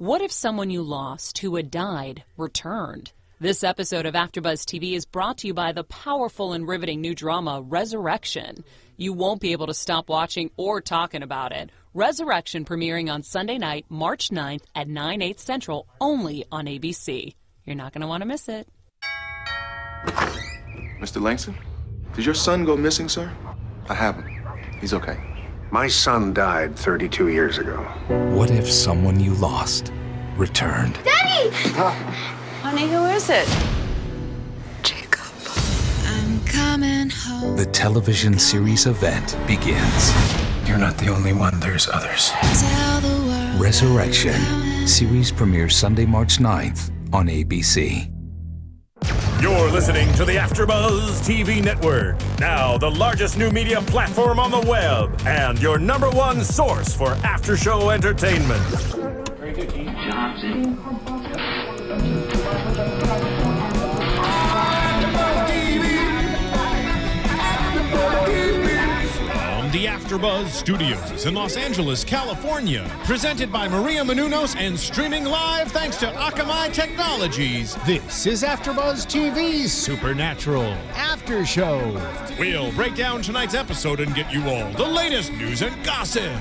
What if someone you lost who had died returned? This episode of AFTERBUZZ TV is brought to you by the powerful and riveting new drama, Resurrection. You won't be able to stop watching or talking about it. Resurrection premiering on Sunday night, March 9th at 9/8 Central, only on ABC. You're not going to want to miss it. Mr. Langston, did your son go missing, sir? I haven't. He's okay. My son died 32 years ago. What if someone you lost returned? Daddy! Honey, who is it? Jacob. I'm coming home. The television series event begins. You're not the only one, there's others. Tell the world. Resurrection. Series premieres Sunday, March 9th on ABC. You're listening to the AFTERBUZZ TV network. Now, the largest new media platform on the web and your #1 source for after-show entertainment. Very good, Keith. Johnson. From the AFTERBUZZ Studios in Los Angeles, California. Presented by Maria Menounos and streaming live thanks to Akamai Technologies. This is AFTERBUZZ TV's Supernatural After Show. We'll break down tonight's episode and get you all the latest news and gossip.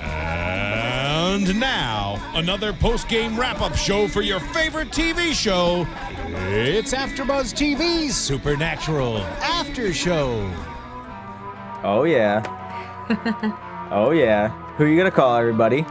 And now, another post-game wrap-up show for your favorite TV show. It's AFTERBUZZ TV's Supernatural After Show. Oh, yeah. Oh, yeah. Who are you going to call, everybody?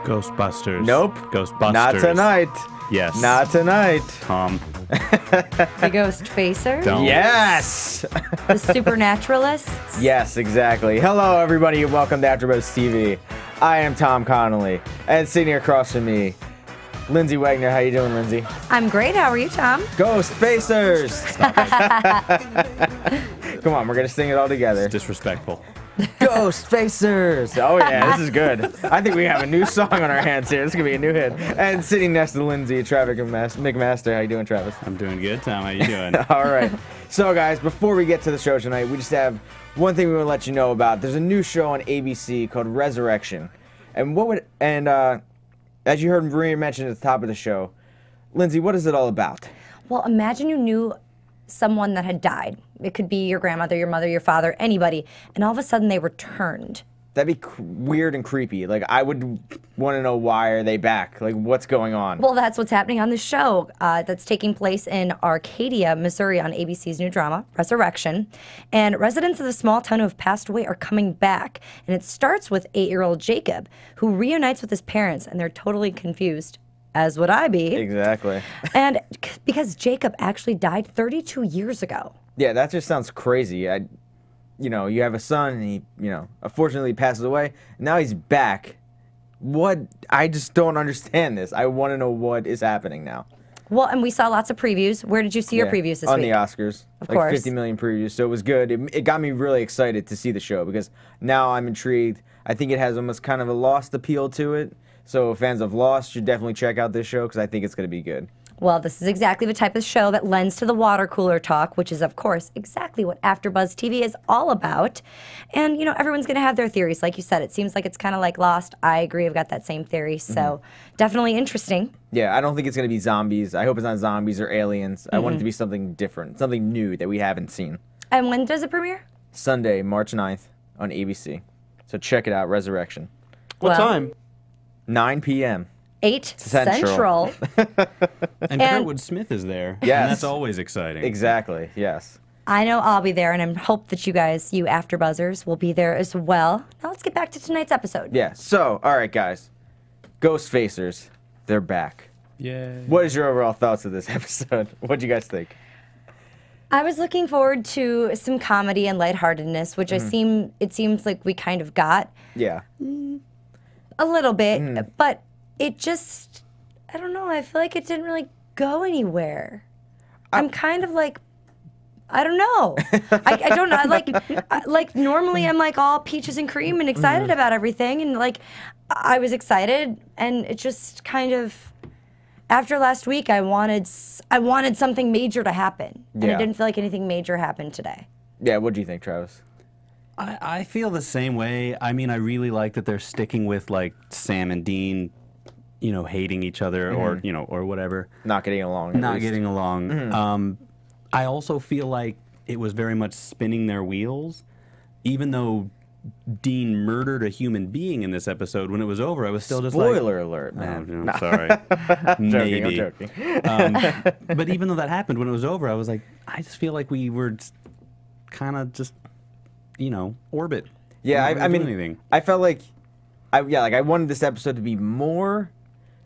Ghostbusters. Nope. Ghostbusters. Not tonight. Yes. Not tonight. Tom. The Ghost Facer? Don't. Yes. The Supernaturalists? Yes, exactly. Hello, everybody, and welcome to AFTERBUZZ TV. I am Tom Connolly, and sitting across from me, Lyndsey Wegner. How you doing, Lyndsey? I'm great. How are you, Tom? Ghost Facers. Come on, we're going to sing it all together. It's disrespectful. Ghost Facers! Oh yeah, this is good. I think we have a new song on our hands here. This is gonna be a new hit. And sitting next to Lyndsey, Travis McMaster. How you doing, Travis? I'm doing good, Tom. How you doing? All right. So guys, before we get to the show tonight, we just have one thing we want to let you know about. There's a new show on ABC called Resurrection. And as you heard Maria mention at the top of the show, Lyndsey, what is it all about? Well, imagine you knew someone that had died. It could be your grandmother, your mother, your father, anybody, and all of a sudden they returned. That'd be weird and creepy. Like, I would want to know, why are they back? Like, what's going on? Well, that's what's happening on the show that's taking place in Arcadia, Missouri on ABC's new drama, Resurrection. And residents of the small town who have passed away are coming back. And it starts with 8-year-old Jacob, who reunites with his parents, and they're totally confused, as would I be. Exactly. And because Jacob actually died 32 years ago. Yeah, that just sounds crazy. You know, you have a son, and he, unfortunately passes away. Now he's back. What? I just don't understand this. I want to know what is happening now. Well, and we saw lots of previews. Where did you see your previews this week? On the Oscars. Of like course. 50 million previews, so it was good. It got me really excited to see the show because now I'm intrigued. I think it has almost kind of a Lost appeal to it. So fans of Lost should definitely check out this show because I think it's going to be good. Well, this is exactly the type of show that lends to the water cooler talk, which is, of course, exactly what AFTERBUZZ TV is all about. And, everyone's going to have their theories. Like you said, it seems like it's kind of like Lost. I agree. I've got that same theory. So definitely interesting. Yeah, I don't think it's going to be zombies. I hope it's not zombies or aliens. I want it to be something different, something new that we haven't seen. And when does it premiere? Sunday, March 9th on ABC. So check it out, Resurrection. What time? 9 p.m. 8 Central. And Kurtwood Smith is there. Yes. And that's always exciting. Exactly, yes. I know I'll be there, and I hope that you guys, you AfterBuzzers, will be there as well. Now let's get back to tonight's episode. Yeah, so, all right, guys. Ghost Facers, they're back. Yay. What is your overall thoughts of this episode? What do you guys think? I was looking forward to some comedy and lightheartedness, which it seems like we kind of got. Yeah. A little bit, but it just, I don't know, I feel like it didn't really go anywhere. I'm kind of like, I don't know. I don't know. Like normally I'm like all peaches and cream and excited about everything. And like, I was excited and it just kind of, after last week, I wanted something major to happen. And I didn't feel like anything major happened today. Yeah, what do you think, Travis? I feel the same way. I mean, I really like that they're sticking with, like, Sam and Dean you know, hating each other or, you know, or whatever. Not getting along. Not getting along. I also feel like it was very much spinning their wheels. Even though Dean murdered a human being in this episode, when it was over, I was still just Spoiler alert, man. Oh, I'm sorry. Maybe. I'm joking. But even though that happened, when it was over, I was like, I just feel like we were kind of just, you know, orbit. Yeah, I mean, anything. I felt like, I wanted this episode to be more,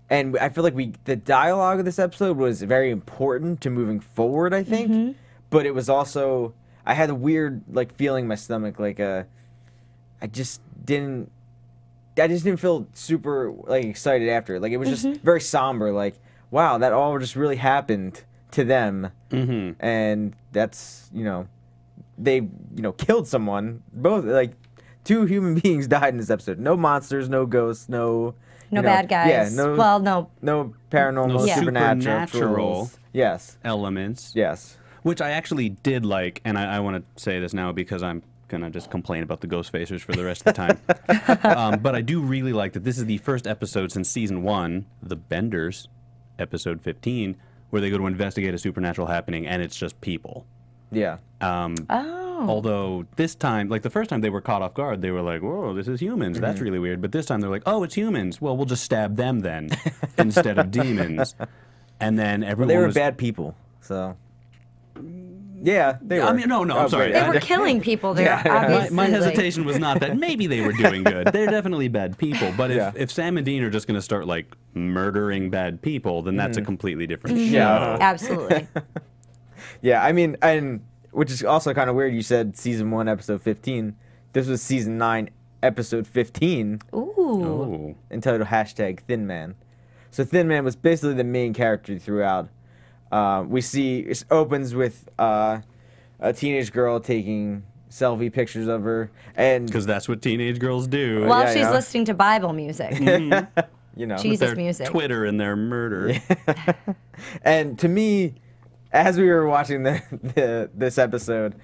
and I feel like the dialogue of this episode was very important to moving forward, I think, but it was also, I had a weird, like, feeling in my stomach, like, I just didn't feel super, like, excited after it. Like, it was just very somber, like, wow, that all just really happened to them, and that's, you know, they, you know, killed someone, both, like, 2 human beings died in this episode. No monsters, no ghosts, no bad guys. Yeah, no paranormal, supernatural elements. Yes. Which I actually did like, and I want to say this now because I'm going to just complain about the ghost facers for the rest of the time. But I do really like that this is the first episode since season 1, The Benders, episode 15, where they go to investigate a supernatural happening, and it's just people. Yeah. Although this time, like the first time they were caught off guard, they were like, whoa, this is humans. That's really weird. But this time they're like, oh, it's humans. Well, we'll just stab them then instead of demons. And then everyone they were bad people, so... Yeah, they were. I mean, no, I'm sorry. They were killing people there, obviously. My hesitation was not that maybe they were doing good. They're definitely bad people. But if Sam and Dean are just going to start, like, murdering bad people, then that's a completely different show. Yeah, absolutely. Yeah, I mean, and which is also kind of weird. You said season 1, episode 15. This was season 9, episode 15. Ooh. Entitled #Thinman. So Thinman was basically the main character throughout. We see it opens with a teenage girl taking selfie pictures of her, and because that's what teenage girls do. While she's listening to Bible music. You know, Jesus with their music. Twitter and their murder. And to me, as we were watching this episode,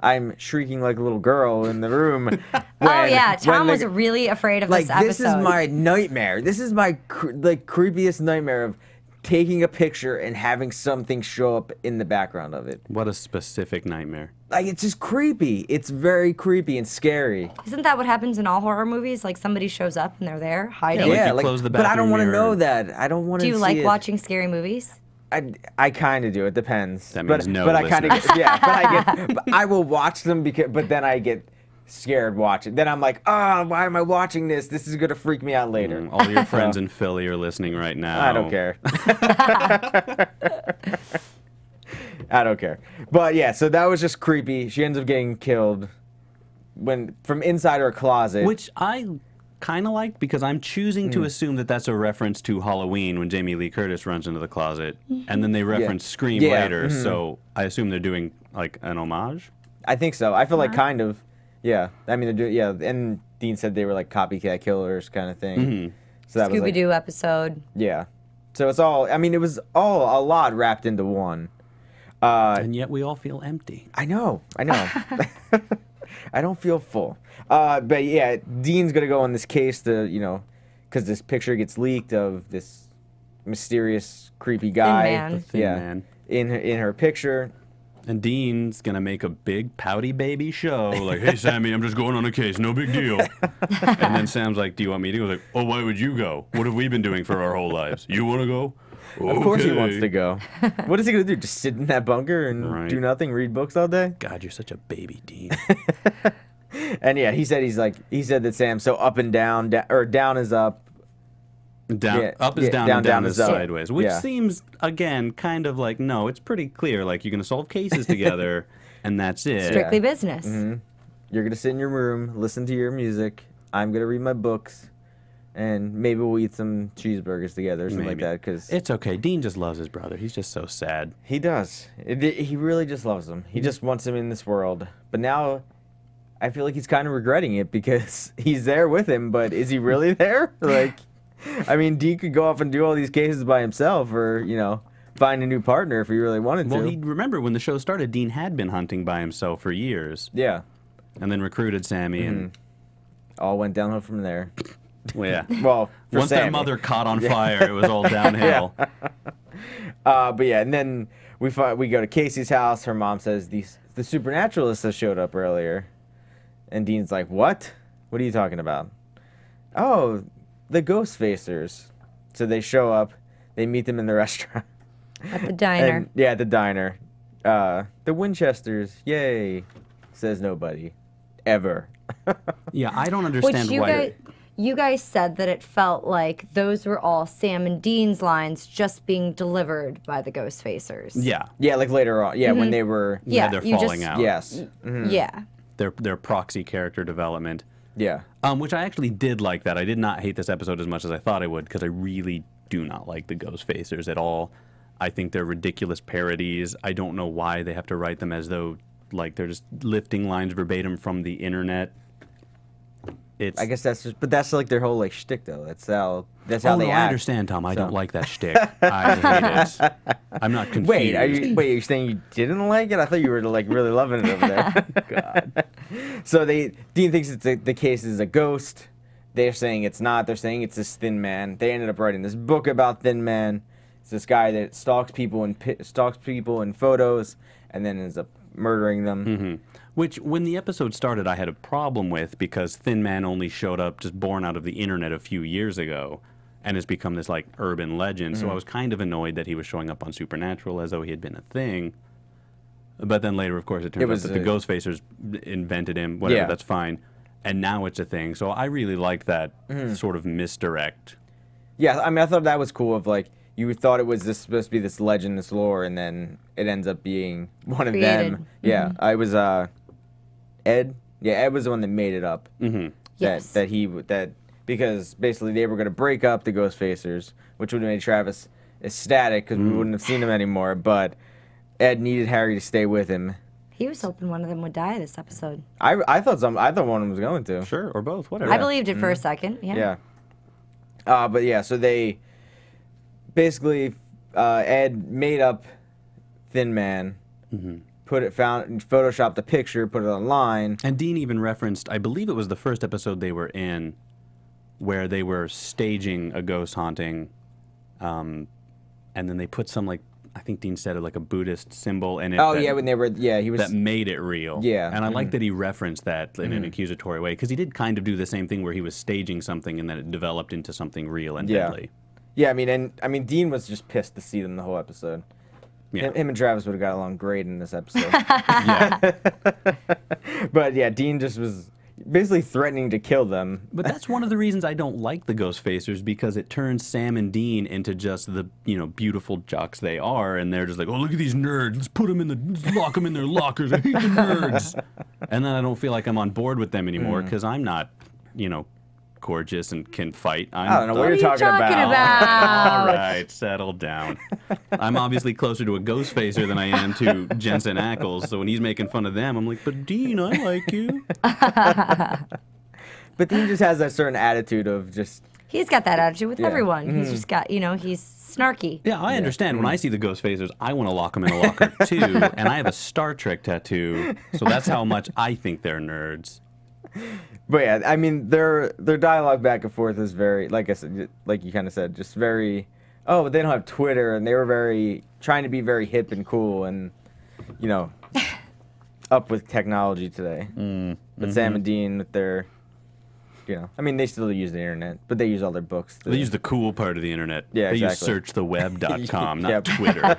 I'm shrieking like a little girl in the room. Tom was really afraid of this episode. This is my nightmare. This is my creepiest nightmare of taking a picture and having something show up in the background of it. What a specific nightmare. Like, it's just creepy. It's very creepy and scary. Isn't that what happens in all horror movies? Like, somebody shows up and they're there hiding? Yeah, like close the bathroom but I don't want to mirror. know that. I don't want to see it. Do you like watching scary movies? I kind of do. It depends. That means no but I kind of listeners. but I will watch them but then I get scared watching. Then I'm like, why am I watching this? This is gonna freak me out later. All your friends in Philly are listening right now. I don't care. I don't care. But yeah, so that was just creepy. She ends up getting killed from inside her closet, which I kind of liked because I'm choosing to assume that that's a reference to Halloween when Jamie Lee Curtis runs into the closet, and then they reference Scream later. So I assume they're doing like an homage. I think so. I feel like kind of. Yeah, I mean, they're doing, and Dean said they were like copycat killers kind of thing. So that was Scooby-Doo episode. Yeah. So it's all, I mean, it was all a lot wrapped into one. And yet we all feel empty. I know. I don't feel full. But yeah, Dean's going to go on this case to, you know, because this picture gets leaked of this mysterious, creepy guy. Thin man. In her picture. And Dean's going to make a big pouty baby show. Like, hey, Sammy, I'm just going on a case. No big deal. And then Sam's like, do you want me to go? Like, oh, why would you go? What have we been doing for our whole lives? You want to go? Okay. Of course he wants to go. What is he going to do? Just sit in that bunker and do nothing, read books all day? God, you're such a baby, Dean. And yeah, he said that Sam's so up and down, or down is up. Up is down, and down is up. sideways. Which seems, again, kind of like, no, it's pretty clear. Like, you're going to solve cases together, and that's it. Strictly business. You're going to sit in your room, listen to your music. I'm going to read my books. And maybe we'll eat some cheeseburgers together or something like that. Cause it's okay. Dean just loves his brother. He's just so sad. He does. He really just loves him. He just wants him in this world. But now I feel like he's kind of regretting it because he's there with him, but is he really there? Like, I mean, Dean could go off and do all these cases by himself or, you know, find a new partner if he really wanted to. Well, remember when the show started, Dean had been hunting by himself for years. Yeah. And then recruited Sammy and all went downhill from there. Well, yeah. Well, for once their Sammy. mother caught on fire, it was all downhill. But yeah, and then we go to Casey's house. Her mom says the supernaturalists have showed up earlier, and Dean's like, "What? What are you talking about?" "Oh, the ghost facers." So they show up. They meet them in the restaurant. At the diner. And, yeah, at the diner. The Winchesters, yay, says nobody, ever. Yeah, I don't understand why. You guys said that it felt like those were all Sam and Dean's lines just being delivered by the ghost facers. Yeah. Yeah, like later on. Yeah, when they were. Yeah, they're you falling just- out. Yes. Yeah. Their proxy character development. Yeah. Which I actually did like that. I did not hate this episode as much as I thought I would, because I really do not like the ghost facers at all. I think they're ridiculous parodies. I don't know why they have to write them as though like they're just lifting lines verbatim from the internet. I guess that's like their whole like shtick though. That's how they act. I understand, Tom. I don't like that shtick. I hate it. I'm not confused. Wait, are you saying you didn't like it? I thought you were like really loving it over there. God. So Dean thinks the case is a ghost. They're saying it's not. They're saying it's this Thin Man. They ended up writing this book about Thin Man. It's this guy that stalks people in photos and then ends up murdering them. Mm-hmm. Which, when the episode started, I had a problem with, because Thin Man only showed up just born out of the internet a few years ago and has become this like urban legend. So I was kind of annoyed that he was showing up on Supernatural as though he had been a thing. But then later, of course, it turns out that the ghost facers invented him. Whatever, that's fine. And now it's a thing. So I really liked that sort of misdirect. Yeah, I mean, I thought that was cool. Of like, you thought it was supposed to be this legend, this lore, and then it ends up being one of them. Yeah, I was Ed. Yeah, Ed was the one that made it up. Yes. Because basically they were going to break up the ghost facers, which would have made Travis ecstatic because we wouldn't have seen him anymore. But Ed needed Harry to stay with him. He was hoping one of them would die this episode. I thought one of them was going to. Sure, or both, whatever. I believed it for a second. Yeah. But yeah, so they basically Ed made up Thin Man, photoshopped the picture, put it online. And Dean even referenced, I believe it was the first episode they were in, where they were staging a ghost haunting, and then they put some like, I think Dean said it, like a Buddhist symbol in it. Oh, yeah, when they were, he was... That made it real. Yeah. And I like that he referenced that in an accusatory way, because he did kind of do the same thing where he was staging something and then it developed into something real and deadly. Yeah, I mean, Dean was just pissed to see them the whole episode. Yeah. Him and Travis would have got along great in this episode. Yeah. But yeah, Dean just was basically threatening to kill them. But that's one of the reasons I don't like the ghost facers, because it turns Sam and Dean into just the, beautiful jocks they are, and they're just like, oh, look at these nerds, let's lock them in their lockers, I hate the nerds. And then I don't feel like I'm on board with them anymore, because I'm not, gorgeous and can fight. I don't know what you're talking about. All right, settle down. I'm obviously closer to a ghost facer than I am to Jensen Ackles, so when he's making fun of them, I'm like, but Dean, I like you. But Dean just has that certain attitude of just... He's got that attitude with everyone. He's just got, he's snarky. Yeah, I understand. When I see the ghost facers, I want to lock them in a locker too, and I have a Star Trek tattoo, so that's how much I think they're nerds. But yeah, I mean, their dialogue back and forth is very, like I said, like you kind of said, just very, oh, but they don't have Twitter, and they were trying to be very hip and cool and, up with technology today. But Sam and Dean with their, I mean, they still use the internet, but they use all their books. They use the cool part of the internet. Yeah, they exactly. use searchtheweb.com, not Twitter.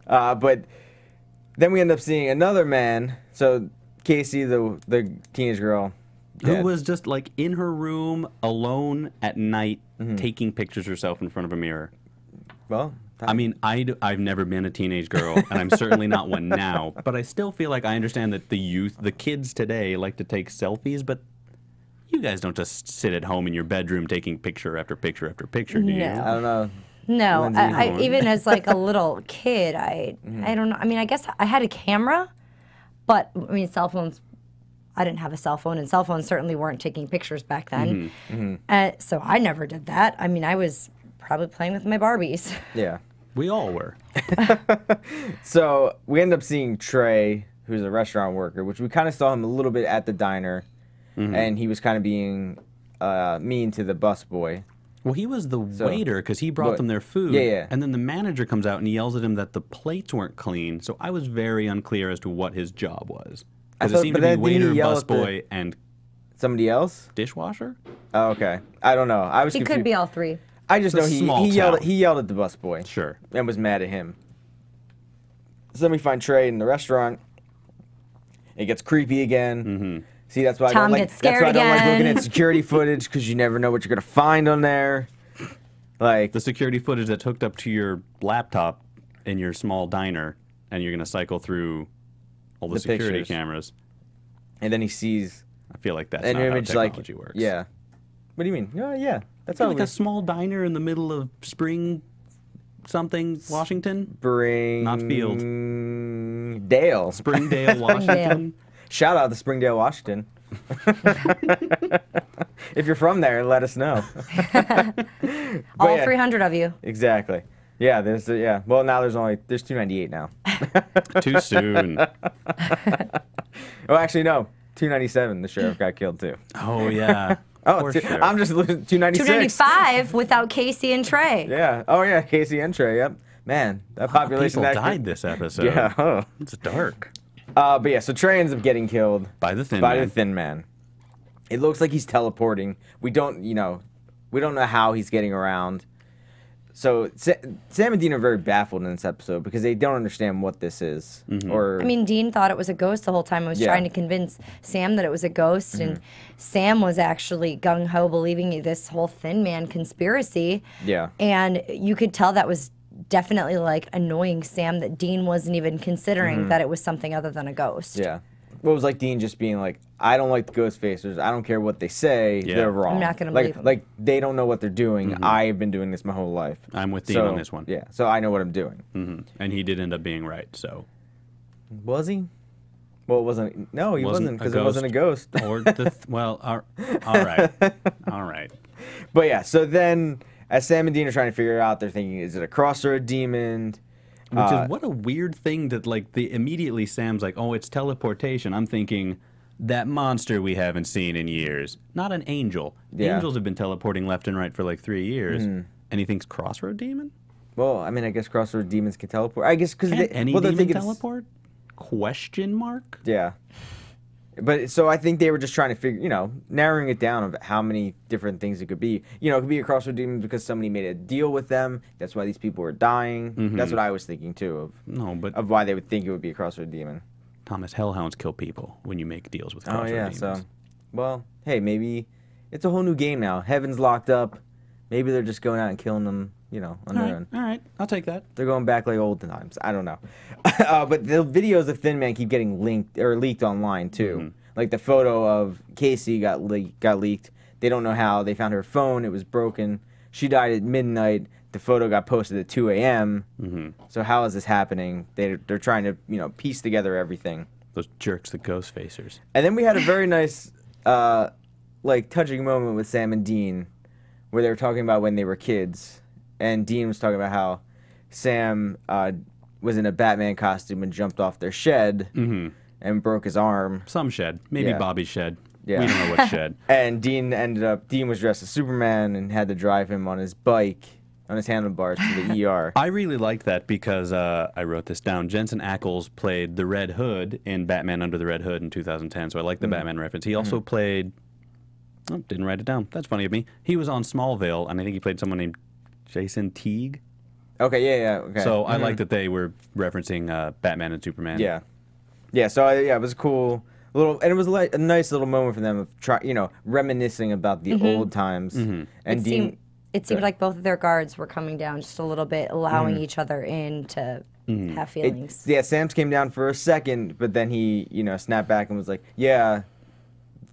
But then we end up seeing another man, so... Casey, the teenage girl, who was just like in her room alone at night, taking pictures of herself in front of a mirror. Well, I mean, I've never been a teenage girl, and I'm certainly not one now. But I still feel like I understand that the kids today, like to take selfies. But you guys don't just sit at home in your bedroom taking picture after picture after picture, do you? I don't know. No, I even as like a little kid, I don't know. I mean, I guess I had a camera. But, I mean, cell phones, I didn't have a cell phone, and cell phones certainly weren't taking pictures back then. So I never did that. I mean, I was probably playing with my Barbies. Yeah. We all were. So we end up seeing Trey, who's a restaurant worker, which we kind of saw him a little bit at the diner. and he was kind of being mean to the busboy. Well, he was the waiter because he brought them their food. Yeah. And then the manager comes out and he yells at him that the plates weren't clean. So I was very unclear as to what his job was. Because it seemed to be waiter, busboy, and somebody else? Dishwasher? Oh, okay. I don't know. I was He confused. could be all three. I just know he yelled at the busboy. Sure. And was mad at him. So then we find Trey in the restaurant. It gets creepy again. Mm-hmm. See, that's why I don't like. That's why I don't like looking at security footage because you never know what you're gonna find on there. Like the security footage that's hooked up to your laptop in your small diner, and you're gonna cycle through all the security pictures. Cameras. And then he sees. I feel like that's an not image how technology works. Yeah. What do you mean? Oh, yeah. That's like a small diner in the middle of Spring something, Washington? Not Field. Dale. Springdale, Washington. Shout out to Springdale, Washington. If you're from there, let us know. All 300 of you. Exactly. Yeah, Well, now there's 298 now. Too soon. Oh, actually, no. 297. The sheriff got killed too. Oh yeah. I'm just losing 296. 295 without Casey and Trey. Yeah. Oh yeah, Casey and Trey. Yep. Man, that population. People died this episode. Yeah. Oh. It's dark. But yeah, so Trey ends up getting killed by the Thin Man. It looks like he's teleporting. We don't know how he's getting around. So Sam and Dean are very baffled in this episode because they don't understand what this is. Mm-hmm. Or I mean, Dean thought it was a ghost the whole time. I was trying to convince Sam that it was a ghost, and Sam was actually gung-ho believing this whole Thin Man conspiracy. Yeah. And you could tell that was definitely like annoying Sam that Dean wasn't even considering that it was something other than a ghost. Yeah. Well, it was like Dean just being like, I don't like the ghost facers. I don't care what they say. Yeah. They're wrong. I'm not going to believe them. Like, they don't know what they're doing. I've been doing this my whole life. I'm with Dean on this one. Yeah, so I know what I'm doing. And he did end up being right, so. Was he? Well, it wasn't. No, he wasn't because it wasn't a ghost. Or well, all right. All right. But yeah, so then as Sam and Dean are trying to figure it out, they're thinking, is it a crossroad demon? Which is what a weird thing that immediately Sam's like, oh, it's teleportation. I'm thinking that monster we haven't seen in years. Not an angel. Yeah. Angels have been teleporting left and right for like 3 years. And he thinks crossroad demon? Well, I mean, I guess crossroad demons can teleport. I guess because any demon teleport? Question mark? Yeah. But so I think they were just trying to figure, narrowing it down of how many different things it could be. It could be a crossroad demon because somebody made a deal with them. That's why these people were dying. That's what I was thinking too of why they would think it would be a crossroad demon. Thomas, hellhounds kill people when you make deals with crossroad demons. So, well, hey, maybe it's a whole new game now. Heaven's locked up. Maybe they're just going out and killing them, on their own. All right, I'll take that. They're going back like old times. I don't know. But the videos of Thin Man keep getting leaked online too. Like the photo of Casey got leaked. They don't know how. They found her phone. It was broken. She died at midnight. The photo got posted at 2 a.m. So how is this happening? They're trying to piece together everything. Those jerks, the ghost facers. And then we had a very nice touching moment with Sam and Dean where they were talking about when they were kids. And Dean was talking about how Sam was in a Batman costume and jumped off their shed and broke his arm. Some shed. Maybe Bobby's shed. Yeah. We don't know what shed. And Dean was dressed as Superman and had to drive him on his bike, on his handlebars to the ER. I really liked that because I wrote this down. Jensen Ackles played the Red Hood in Batman Under the Red Hood in 2010, so I like the Batman reference. He also played... Oh, didn't write it down. That's funny of me. He was on Smallville, and I think he played someone named Jason Teague. Okay, yeah, okay. So I like that they were referencing Batman and Superman. Yeah. Yeah, so it was a cool and it was a nice little moment for them of reminiscing about the old times. And it seemed like both of their guards were coming down just a little bit, allowing each other in to have feelings. Sam's came down for a second, but then he, snapped back and was like, yeah,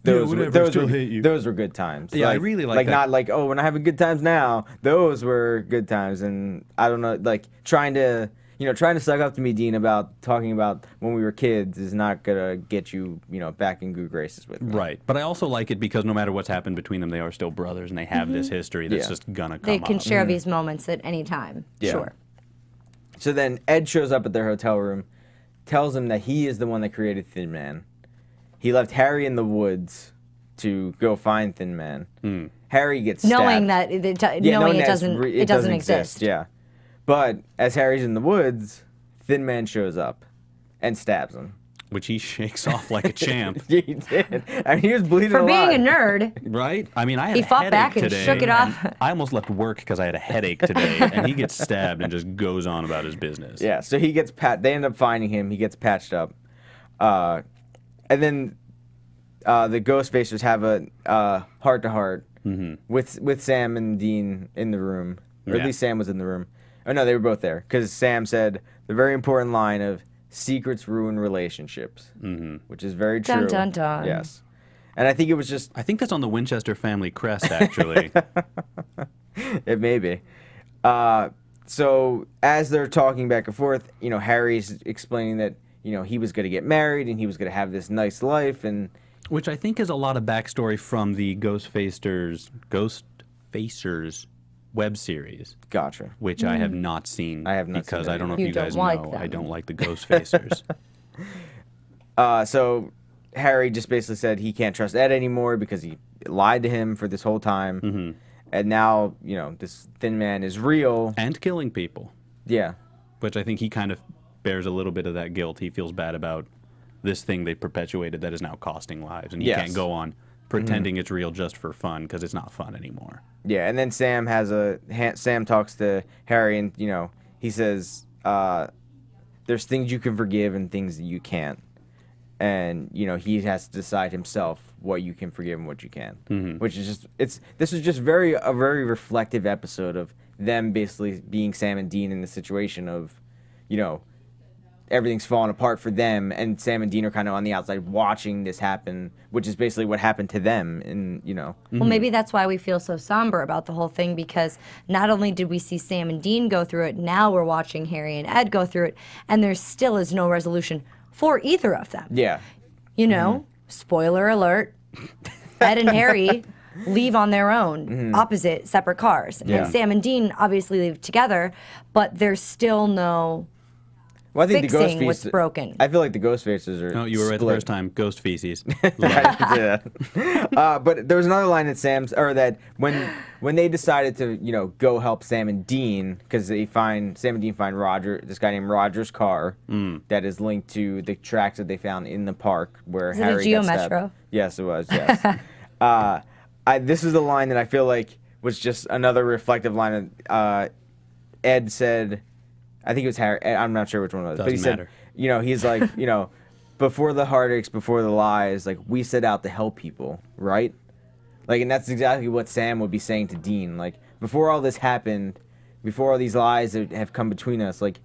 those were good times. Yeah, I really like that. Not like, oh, we're not having good times now. Those were good times. And I don't know, trying to suck up to me, Dean, about talking about when we were kids is not going to get you, back in good graces with me. Right. But I also like it because no matter what's happened between them, they are still brothers and they have this history that's just going to come They can up. share these moments at any time. Yeah. Sure. So then Ed shows up at their hotel room, tells him that he is the one that created Thin Man. He left Harry in the woods, to go find Thin Man. Harry gets stabbed. Knowing that knowing it doesn't exist. Yeah. But as Harry's in the woods, Thin Man shows up and stabs him. Which he shakes off like a champ. He did. I mean, he was bleeding For a lot. being a nerd. Right? I mean, I had He a fought headache back and today, shook it off. and I almost left work because I had a headache today, and he gets stabbed and just goes on about his business. Yeah, so he gets they end up finding him. He gets patched up. And then the Ghostfacers have a heart-to-heart with Sam and Dean in the room. Or at least Sam was in the room. Oh, no, they were both there. Because Sam said the very important line of, secrets ruin relationships, which is very true. Dun, dun, dun. Yes. And I think it was just... I think that's on the Winchester family crest, actually. It may be. So as they're talking back and forth, you know, Harry's explaining that, you know, he was going to get married and he was going to have this nice life, and... Which I think is a lot of backstory from the Ghostfacers web series. Gotcha. Which I have not seen. I have not because seen I don't know if You you guys don't like know. them. I don't like the Ghostfacers. So Harry just basically said he can't trust Ed anymore because he lied to him for this whole time. And now, you know, this Thin Man is real. And killing people. Yeah. Which I think he kind of bears a little bit of that guilt. He feels bad about this thing they perpetuated that is now costing lives. And he can't go on pretending it's real just for fun because it's not fun anymore. Yeah, and then Sam talks to Harry, and, you know, he says, there's things you can forgive and things that you can't. And, you know, he has to decide himself what you can forgive and what you can. Which is just, this is just a very reflective episode of them basically being Sam and Dean in the situation of, you know, everything's falling apart for them, and Sam and Dean are kind of on the outside watching this happen, which is basically what happened to them, and, you know. Well, maybe that's why we feel so somber about the whole thing, because not only did we see Sam and Dean go through it, now we're watching Harry and Ed go through it, and there still is no resolution for either of them. Yeah. You know, spoiler alert, Ed and Harry leave on their own, opposite, separate cars. Yeah. And Sam and Dean obviously leave together, but there's still no... Well, I think fixing what's broken. I feel like the Ghostfacers are. No, you were right the first time. Ghost feces. But there was another line that when they decided to, you know, go help Sam and Dean, because Sam and Dean find this guy named Roger's car that is linked to the tracks that they found in the park where Is Harry it a got Geo stabbed. Metro? Yes, it was. Yes. This is the line that I feel like was just another reflective line. Ed said. I think it was Harry. I'm not sure which one it was. But he said, you know, he's like, you know, before the heartaches, before the lies, like, we set out to help people, right? Like, and that's exactly what Sam would be saying to Dean. Like, before all this happened, before all these lies that have come between us, like,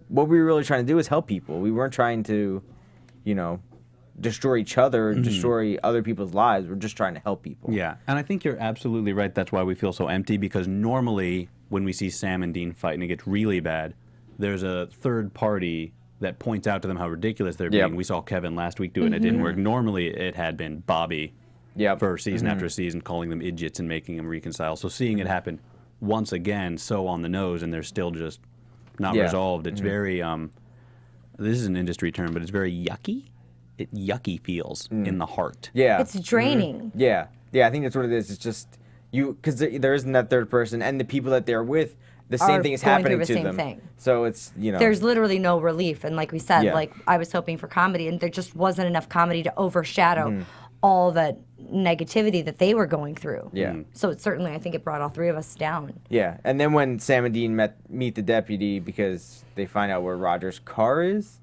what we were really trying to do is help people. We weren't trying to, you know, destroy each other, destroy other people's lives. We're just trying to help people. Yeah, and I think you're absolutely right. That's why we feel so empty, because normally when we see Sam and Dean fight and it gets really bad, there's a third party that points out to them how ridiculous they're being. We saw Kevin last week do it, and it didn't work. Normally it had been Bobby for season after season calling them idiots and making them reconcile. So seeing it happen once again so on the nose and they're still just not resolved, it's very, this is an industry term, but it's very yucky. It yucky feels in the heart. Yeah. It's draining. Yeah. Yeah, I think that's what it is. It's just, because there isn't that third person, and the people that they're with, the same thing is happening to them. Thing. So it's, you know. There's literally no relief. And like we said, like, I was hoping for comedy, and there just wasn't enough comedy to overshadow all the negativity that they were going through. Yeah. So it certainly, I think it brought all three of us down. Yeah. And then when Sam and Dean meet the deputy, because they find out where Roger's car is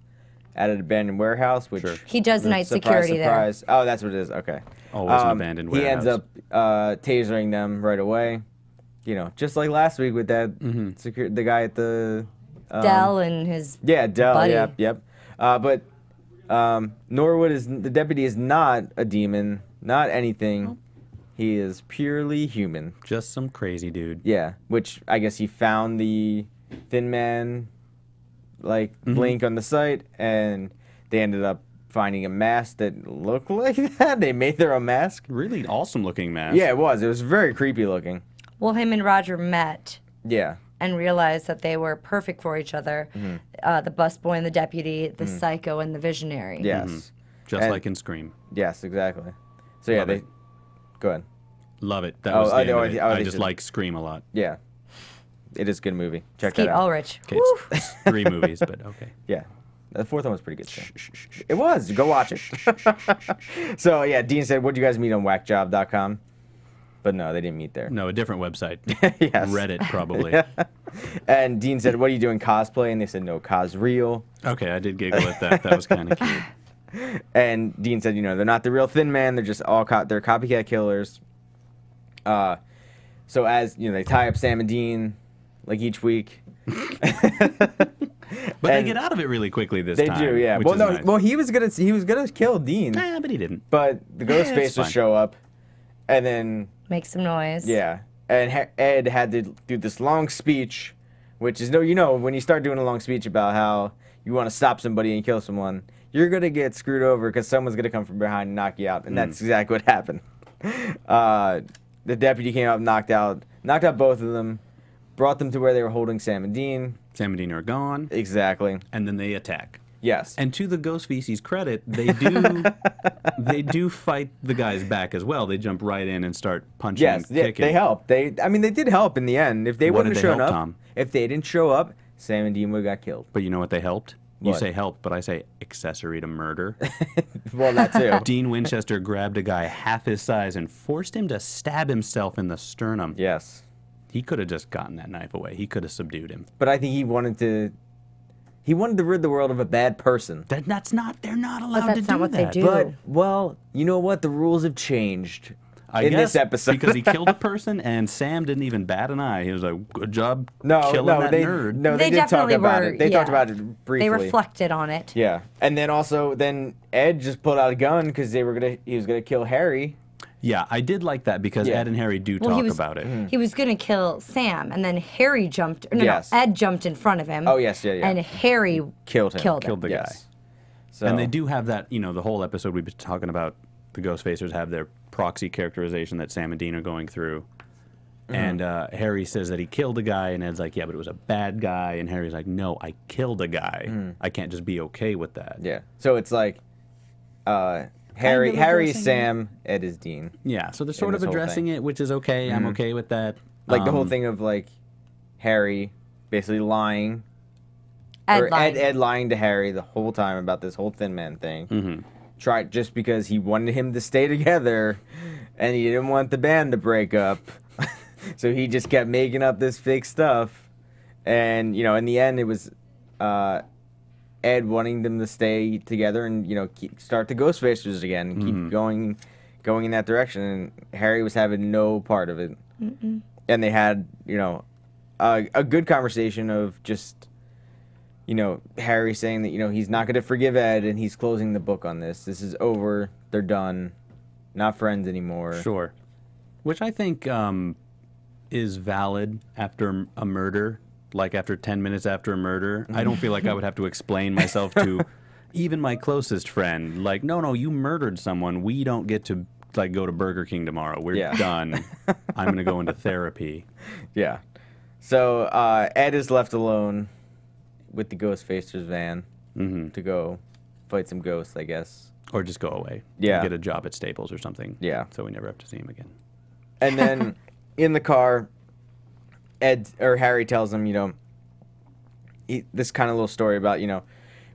at an abandoned warehouse, which he does night security there. Oh, that's what it is. Okay. Always an abandoned warehouse. He ends up tasering them right away. You know, just like last week with that the guy at the Dell and his Dell. buddy. Yep. But Norwood the deputy is not a demon, not anything. He is purely human. Just some crazy dude. Yeah, which I guess he found the Thin Man link on the site, and they ended up finding a mask that looked like that. They made their own mask. Really awesome looking mask. Yeah, it was. It was very creepy looking. Well, him and Roger met. Yeah. And realized that they were perfect for each other. The busboy and the deputy, the psycho and the visionary. Yes. Just like in Scream. Yes, exactly. So yeah, Love it. Go ahead. Love it. That was the end of it. I they just did. like Scream a lot. Yeah, it is a good movie. Check Skeet that out. Ulrich. Okay, it's 3 movies, but okay. Yeah. The fourth one was pretty good too. It was. Go watch it. So yeah, Dean said, "What'd you guys meet on whackjob.com?" But no, they didn't meet there. No, a different website. Yes. Reddit, probably. And Dean said, "What are you doing cosplay?" And they said, "No, cos real." Okay, I did giggle at that. That was kind of cute. And Dean said, they're not the real Thin Man. They're just all they're copycat killers. So as they tie up Sam and Dean like each week. But they get out of it really quickly this time. They do, yeah. Which Well, is no, nice. well he was gonna kill Dean. Nah, but he didn't. But the Ghostfacers show up, and then Make some noise. yeah, and Ed had to do this long speech, which is when you start doing a long speech about how you want to stop somebody and kill someone, you're gonna get screwed over because someone's gonna come from behind and knock you out, and that's exactly what happened. The deputy came up, knocked out both of them, brought them to where they were holding Sam and Dean. Sam and Dean are gone. Exactly. And then they attack. Yes. And to the Ghost Feces' credit, they do fight the guys back as well. They jump right in and start punching and kicking. They helped. They did help in the end. If they What wouldn't did have they shown help, up, Tom? if they didn't show up, Sam and Dean would have got killed. But you know what they helped? You What? say help, but I say accessory to murder. Well, that too. Dean Winchester grabbed a guy half his size and forced him to stab himself in the sternum. Yes. He could have just gotten that knife away. He could have subdued him. But I think he wanted to rid the world of a bad person. That's not. They're not allowed to that's do not what they that. do. But, well, you know what? The rules have changed I in guess this episode. because he killed a person, and Sam didn't even bat an eye. He was like, "Good job, killing that nerd." No, They they did talk definitely about were, it. They yeah. talked about it briefly. They reflected on it. Yeah, and then Ed just pulled out a gun because he was gonna kill Harry. Yeah, I did like that because Yeah. Ed and Harry do Well, talk he was, about it. He was going to kill Sam, and then Harry jumped. No, Yes. no, Ed jumped in front of him. Oh, yes, yeah. And Harry Killed him. Killed the guy. Yes. So, And they do have that, the whole episode we've been talking about, the Ghostfacers have their proxy characterization that Sam and Dean are going through. And Harry says that he killed a guy, and Ed's like, yeah, but it was a bad guy. And Harry's like, no, I killed a guy. I can't just be okay with that. Yeah. So it's like Harry is Sam, Ed is Dean. Yeah, so they're sort of this whole addressing thing. it, which is okay. I'm okay with that. Like the whole thing of like Harry basically lying. Ed lying. Ed lying to Harry the whole time about this whole Thin Man thing. Just because he wanted him to stay together and he didn't want the band to break up. So he just kept making up this fake stuff. And, in the end it was Ed wanting them to stay together and, start the Ghostfacers again and keep going in that direction. And Harry was having no part of it. And they had, a good conversation of just, Harry saying that, he's not going to forgive Ed and he's closing the book on this. This is over. They're done. Not friends anymore. Sure. Which I think is valid after a murder. Like after 10 minutes after a murder, I don't feel like I would have to explain myself to even my closest friend. Like, no, you murdered someone. We don't get to go to Burger King tomorrow. We're done. I'm going to go into therapy. Yeah. So Ed is left alone with the Ghostfacers van to go fight some ghosts, I guess. Or just go away. Yeah. Get a job at Staples or something. Yeah. So we never have to see him again. And then in the car, Harry tells him, this kind of little story about,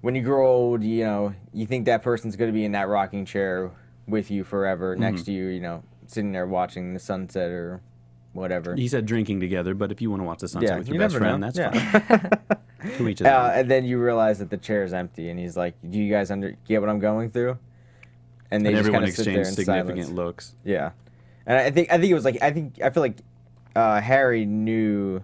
when you grow old, you think that person's going to be in that rocking chair with you forever, next to you, sitting there watching the sunset or whatever. He said drinking together, but if you want to watch the sunset with your you best never friend, know. that's fine. To each his own. And then you realize that the chair is empty, and he's like, "Do you guys get what I'm going through?" And they just everyone kind of sit there in exchanged significant silence. looks. Yeah, and I think it was like I feel like Harry knew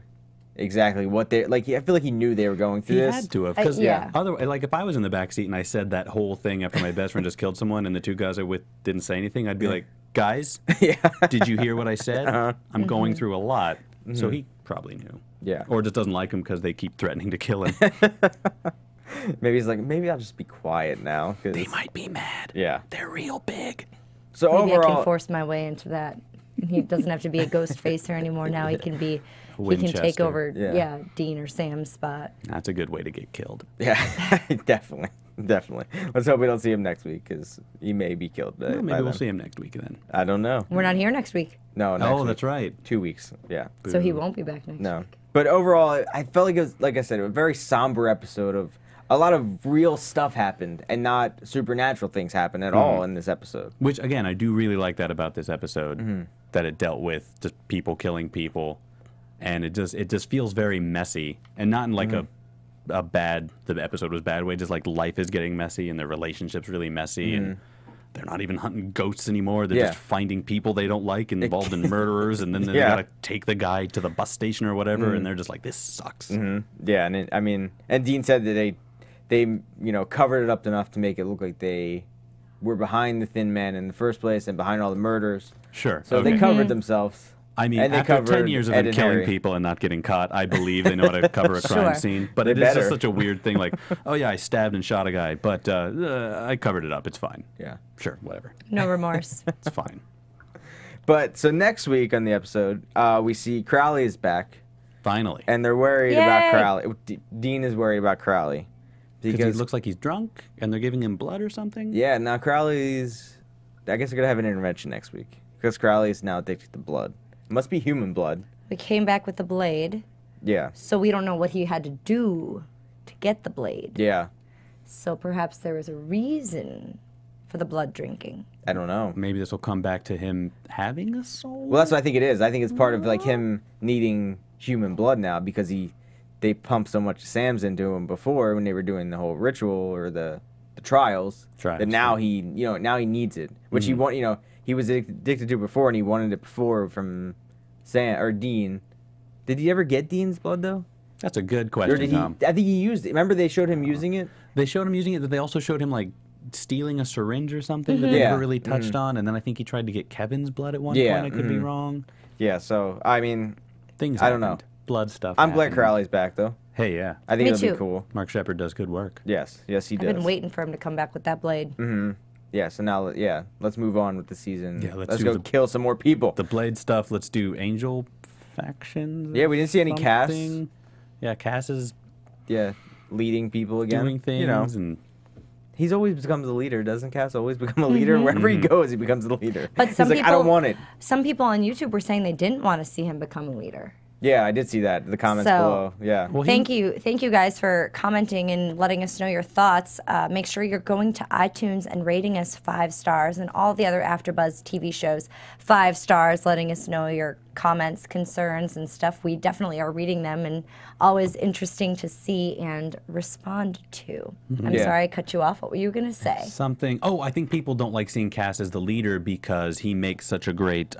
exactly what they like. I feel like he knew they were going through He this. had to have, because yeah. otherwise, like if I was in the back seat and I said that whole thing after my best friend just killed someone, and the two guys I with didn't say anything, I'd be like, "Guys, did you hear what I said? I'm going through a lot." So he probably knew. Yeah. Or just doesn't like him because they keep threatening to kill him. Maybe he's like, maybe I'll just be quiet now. They might be mad. Yeah. They're real big. So Maybe I overall, can force my way into that. He doesn't have to be a ghost facer anymore. Now he can be. He can take Winchester. over. Yeah. Dean or Sam's spot. That's a good way to get killed. yeah, definitely. Definitely. Let's hope we don't see him next week because he may be killed. Well, maybe we'll see him next week then. I don't know. We're not here next week. No, next week. That's right. 2 weeks. Yeah. So he won't be back next No. week. But overall, I felt like it was, like I said, a very somber episode of a lot of real stuff happened and not supernatural things happened at all in this episode. Which, again, I do really like that about this episode, that it dealt with just people killing people, and it just feels very messy, and not in like the episode was bad way, just like life is getting messy and their relationship's really messy, and they're not even hunting ghosts anymore. They're just finding people they don't like and involved in murderers, and then they gotta take the guy to the bus station or whatever, and they're just like, this sucks. Yeah, and and Dean said that they covered it up enough to make it look like they were behind the Thin Man in the first place and behind all the murders. Sure. So they covered themselves. I mean, and they after 10 covered years of Ed them and killing Harry. people and not getting caught, I believe they know how to cover a crime scene. But it is just such a weird thing, like, oh yeah, I stabbed and shot a guy, but I covered it up. It's fine. Yeah. Sure, whatever. No remorse. It's fine. But so next week on the episode, we see Crowley is back. Finally. And they're worried about Crowley. Dean is worried about Crowley. Because he looks like he's drunk and they're giving him blood or something? Yeah, now Crowley's... I guess they're going to have an intervention next week. Because Crowley is now addicted to blood. It must be human blood. We came back with the blade. Yeah. So we don't know what he had to do to get the blade. Yeah. So perhaps there was a reason for the blood drinking. I don't know. Maybe this will come back to him having a soul? Well, that's what I think it is. I think it's part of like him needing human blood now because they pumped so much Sam's into him before when they were doing the whole ritual or the trials. That now he needs it, which he want he was addicted to before and he wanted it before from Sam or Dean. Did he ever get Dean's blood though? That's a good question, Or did Tom. I think he used it. Remember they showed him using it? They showed him using it, but they also showed him like stealing a syringe or something that they never really touched on, and then I think he tried to get Kevin's blood at one point. I could be wrong. Yeah, so I mean, things I don't know. happened. Blood stuff. I'm glad happened. Crowley's back though. Hey, yeah. I think Me it'll too. be cool. Mark Shepard does good work. Yes, he does. I've been waiting for him to come back with that blade. Yeah, so now, let's move on with the season. Yeah, let's go kill some more people. The blade stuff. Let's do angel factions. Yeah, we didn't see any Cass. something. Yeah, Cass is leading people again. doing things, and he's always becomes the leader, doesn't Cass? Always become a leader wherever he goes. He becomes the leader. But some he's like, people, I don't want it. Some people on YouTube were saying they didn't want to see him become a leader. Yeah, I did see that. The comments So- below. Yeah. Well, Thank you guys for commenting and letting us know your thoughts. Make sure you're going to iTunes and rating us 5 stars, and all the other AfterBuzz TV shows 5 stars, letting us know your comments, concerns, and stuff. We definitely are reading them, and always interesting to see and respond to. I'm sorry I cut you off. What were you going to say? something. Oh, I think people don't like seeing Cass as the leader because he makes such a great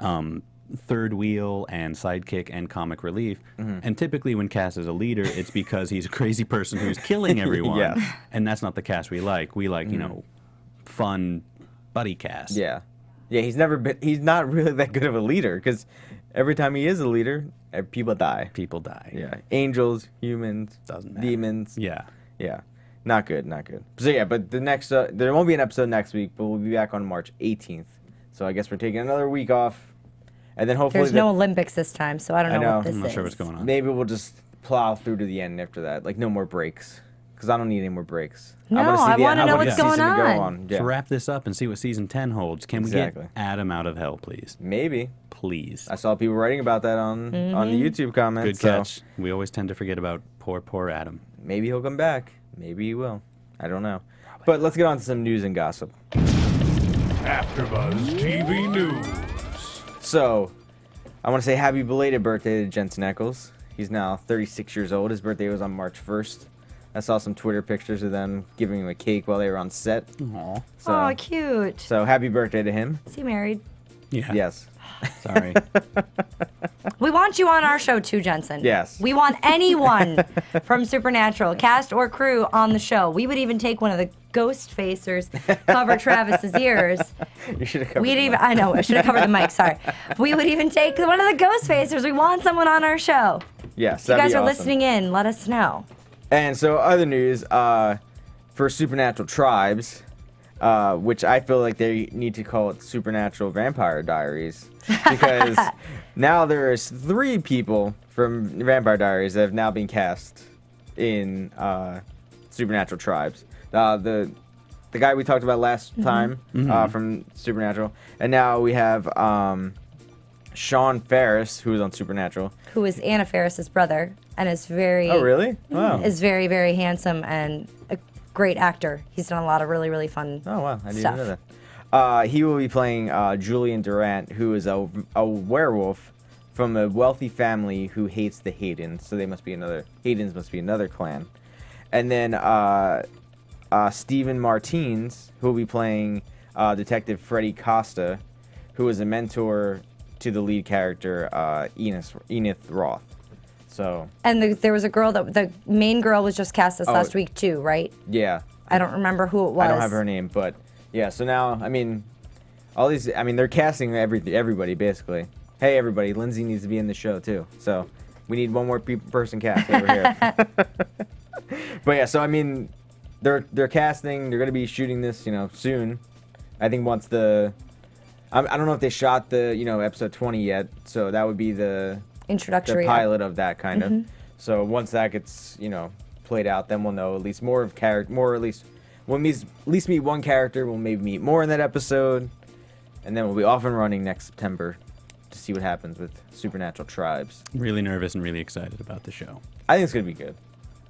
third wheel and sidekick and comic relief. And typically when Cass is a leader, it's because he's a crazy person who's killing everyone. And that's not the Cass we like. We like, fun buddy Cass. Yeah. Yeah, he's not really that good of a leader because every time he is a leader, people die. People die. Yeah. Angels, humans, Doesn't matter. demons. Yeah. Yeah. Not good, not good. So yeah, but the next, there won't be an episode next week, but we'll be back on March 18th. So I guess we're taking another week off. And then hopefully... There's no Olympics this time, so I don't know what this is. I'm not sure what's going on. Maybe we'll just plow through to the end after that. Like, no more breaks. Because I don't need any more breaks. No, I want to know what's going on. Yeah. So wrap this up and see what season 10 holds. Can we get Adam out of hell, please? Maybe. Please. I saw people writing about that on the YouTube comments. Good catch. We always tend to forget about poor Adam. Maybe he'll come back. Maybe he will. I don't know. Probably. But let's get on to some news and gossip. AfterBuzz TV News. So, I want to say happy belated birthday to Jensen Ackles. He's now 36 years old. His birthday was on March 1st. I saw some Twitter pictures of them giving him a cake while they were on set. Aww. So, oh, cute. So, happy birthday to him. Is he married? Yeah. Yes. Sorry. We want you on our show too, Jensen. Yes. We want anyone from Supernatural, cast or crew, on the show. We would even take one of the ghost facers, cover Travis's ears. You should have covered the mic. I know, I should have covered the mic, sorry. We would even take one of the ghost facers. We want someone on our show. Yes, If you that'd guys be are awesome. listening in, let us know. And so other news, for Supernatural Tribes, which I feel like they need to call it Supernatural Vampire Diaries, because now there's 3 people from Vampire Diaries that have now been cast in Supernatural Tribes. the guy we talked about last time from Supernatural, and now we have Sean Ferris, who was on Supernatural, who is Anna Faris's brother, and is very Wow. is very, very handsome and a great actor. He's done a lot of really, really fun Oh wow, I didn't stuff. know that. He will be playing Julian Durant, who is a werewolf from a wealthy family who hates the Haydens. So they must be Haydens must be another clan. And then Stephen Martins, who will be playing Detective Freddie Costa, who is a mentor to the lead character Enith Roth. So. And there was a girl the main girl was just cast this last week too, right? Yeah. I don't remember who it was. I don't have her name, but yeah. So now, I mean, all these. I mean, they're casting everybody basically. Hey, everybody, Lyndsey needs to be in the show too. So we need one more person cast over here. But yeah, so I mean, they're casting. They're gonna be shooting this, soon. I think once I don't know if they shot the episode 20 yet. So that would be the introductory pilot of that kind of. So once that gets played out, then we'll know at least more of we'll at least meet one character. We'll maybe meet more in that episode, and then we'll be off and running next September to see what happens with Supernatural Tribes. Really nervous and really excited about the show. I think it's gonna be good.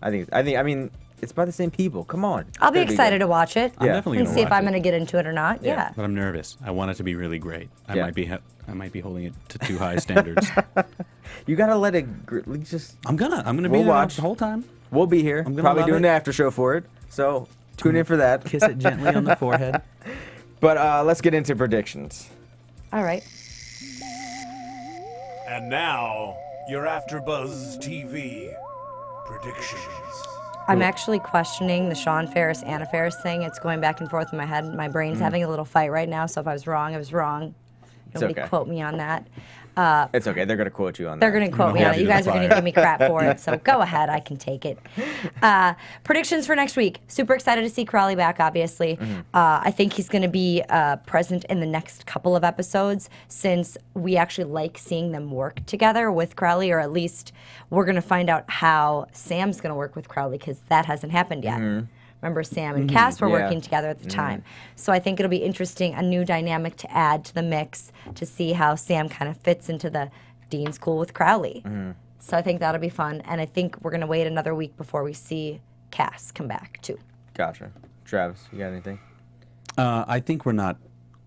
I mean, it's by the same people. Come on. I'll be excited to watch it. I'm definitely and gonna see if watch I'm it. going to get into it or not. Yeah. But I'm nervous. I want it to be really great. I Yeah. might be holding it to too high standards. You gotta let it just. I'm gonna be We'll there watch the whole time. We'll be here. I'm gonna Probably love doing it. the after show for it. So tune in for that. Kiss it gently on the forehead. But let's get into predictions. All right. And now, your AfterBuzz TV predictions. I'm actually questioning the Sean Ferris, Anna Faris thing. It's going back and forth in my head. My brain's having a little fight right now, so if I was wrong, I was wrong. Nobody okay. quote me on that. It's okay. They're gonna quote you on that. They're going to quote me on it. You guys are going to give me crap for it, so go ahead. I can take it. Predictions for next week. Super excited to see Crowley back, obviously. I think he's going to be present in the next couple of episodes since we actually like seeing them work together with Crowley, or at least we're going to find out how Sam's going to work with Crowley because that hasn't happened yet. Remember, Sam and Cass were working together at the time. So I think it'll be interesting, a new dynamic to add to the mix to see how Sam kind of fits into the Dean's cool with Crowley. So I think that'll be fun. And I think we're going to wait another week before we see Cass come back, too. Gotcha. Travis, you got anything? I think we're not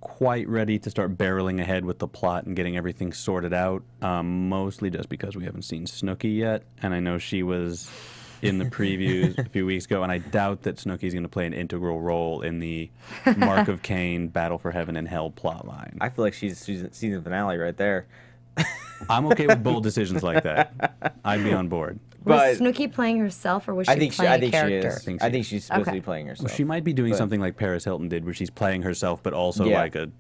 quite ready to start barreling ahead with the plot and getting everything sorted out, mostly just because we haven't seen Snooki yet. And I know she was in the previews a few weeks ago, and I doubt that Snooki's going to play an integral role in the Mark of Cain, Battle for Heaven and Hell plotline. I feel like she's season finale right there. I'm okay with bold decisions like that. I'd be on board. Was Snooki playing herself, or was she playing a character? I think she's supposed to be playing herself. Well, she might be doing something like Paris Hilton did, where she's playing herself, but also like a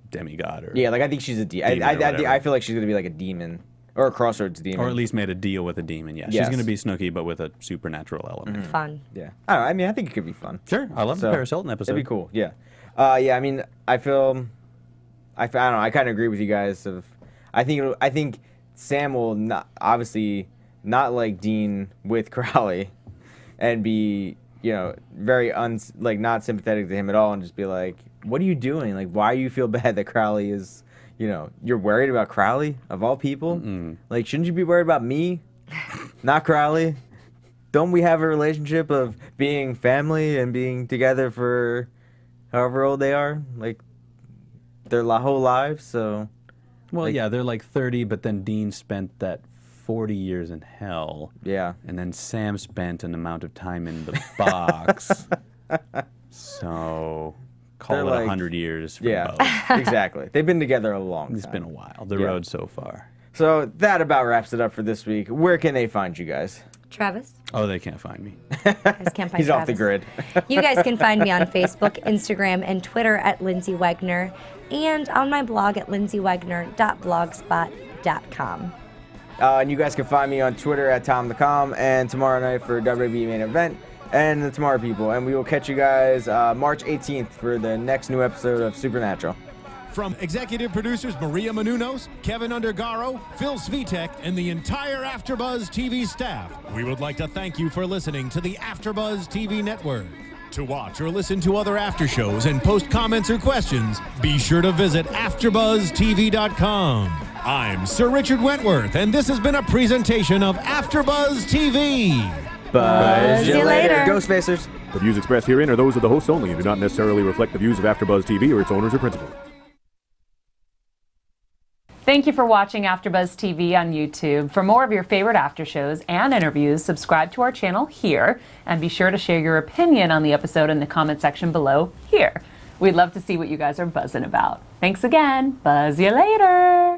demigod. Or I think she's a demon. I feel like she's going to be like a demon. Or a Crossroads demon. Or at least made a deal with a demon, yeah. She's going to be Snooki, but with a supernatural element. Fun. Yeah. I don't know, I mean, I think it could be fun. Sure. I love the Paris Hilton episode. It'd be cool, yeah. I mean, I don't know, I kind of agree with you guys. I think Sam will obviously not like Dean with Crowley and be, very not sympathetic to him at all and just be like, what are you doing? Like, why do you feel bad that Crowley is... you're worried about Crowley, of all people? Like, shouldn't you be worried about me, not Crowley? Don't we have a relationship of being family and being together for however old they are? Like, their whole lives, so... Well, yeah, they're like 30, but then Dean spent that 40 years in hell. Yeah. And then Sam spent an amount of time in the box. So... Call it 100 years for both. Exactly. They've been together a long time. It's been a while. The road so far. So that about wraps it up for this week. Where can they find you guys? Travis? Oh, they can't find me. You guys can't find He's Travis. off the grid. You guys can find me on Facebook, Instagram, and Twitter at Lyndsey Wegner, and on my blog at lyndseyWegner.blogspot.com. And you guys can find me on Twitter at TomTheCom, and tomorrow night for WWE Main Event. And the Tomorrow People. And we will catch you guys March 18th for the next new episode of Supernatural. From executive producers Maria Menounos, Kevin Undergaro, Phil Svitek, and the entire AfterBuzz TV staff, we would like to thank you for listening to the AfterBuzz TV Network. To watch or listen to other after shows and post comments or questions, be sure to visit AfterBuzzTV.com. I'm Sir Richard Wentworth, and this has been a presentation of AfterBuzz TV. Buzz you later, Ghostfacers. The views expressed herein are those of the hosts only and do not necessarily reflect the views of AfterBuzz TV or its owners or principals. Thank you for watching AfterBuzz TV on YouTube. For more of your favorite after shows and interviews, subscribe to our channel here, and be sure to share your opinion on the episode in the comment section below here. We'd love to see what you guys are buzzing about. Thanks again. Buzz you later.